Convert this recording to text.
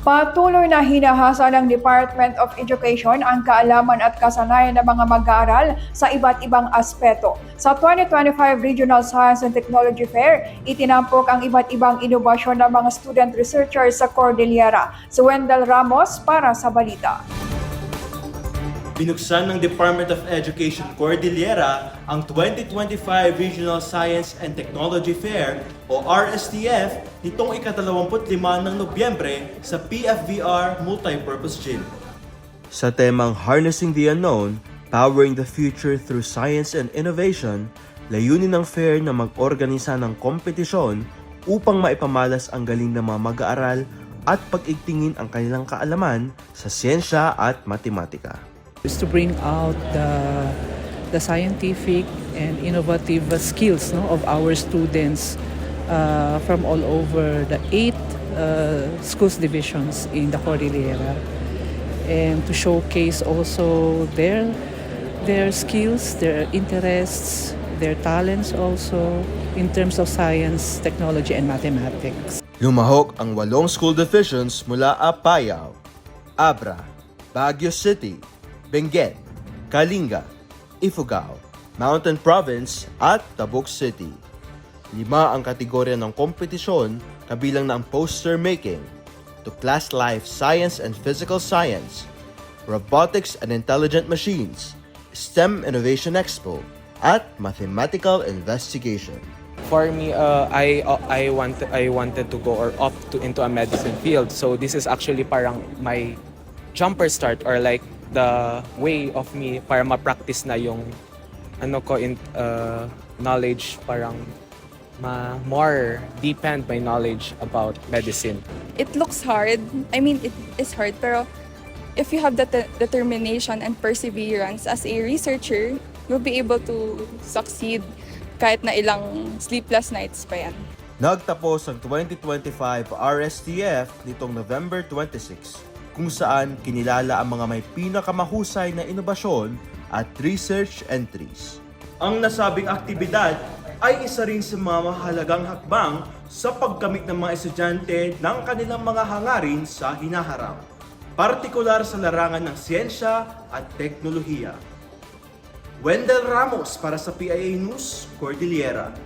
Patuloy na hinahasa ng Department of Education ang kaalaman at kasanayan ng mga mag-aaral sa iba't ibang aspeto. Sa 2025 Regional Science and Technology Fair, itinampok ang iba't ibang inobasyon ng mga student researchers sa Cordillera. Si Wendell Ramos para sa balita. Binuksan ng Department of Education Cordillera ang 2025 Regional Science and Technology Fair o RSTF nitong ika-25 ng Nobyembre sa PFVR Multipurpose Gym. Sa temang Harnessing the Unknown, Powering the Future Through Science and Innovation, layunin ng fair na mag-organisa ng kompetisyon upang maipamalas ang galing ng mga mag-aaral at pag-igtingin ang kanilang kaalaman sa siyensya at matematika. Is to bring out the scientific and innovative skills of our students from all over the 8 schools divisions in the Cordillera, and to showcase also their skills, their interests, their talents also in terms of science, technology, and mathematics. Lumahok ang 8 school divisions mula Apayao, Abra, Baguio City, Benguet, Kalinga, Ifugao, Mountain Province at Tabuk City. 5 ang kategorya ng kompetisyon kabilang na ang poster making, to class life science and physical science, robotics and intelligent machines, STEM Innovation Expo, at mathematical investigation. For me, I wanted to go or opt into a medicine field. So this is actually parang my jumper start or like the way of me para ma-practice na yung knowledge, parang more deepen my knowledge about medicine. It looks hard. I mean, it is hard, pero if you have the determination and perseverance as a researcher, you'll be able to succeed kahit na ilang sleepless nights pa yan. Nagtapos ang 2025 RSTF nitong November 26, kung saan kinilala ang mga may pinakamahusay na inobasyon at research entries. Ang nasabing aktibidad ay isa rin sa mga mahalagang hakbang sa pagkamit ng mga estudyante ng kanilang mga hangarin sa hinaharap, partikular sa larangan ng siyensya at teknolohiya. Wendell Ramos para sa PIA News, Cordillera.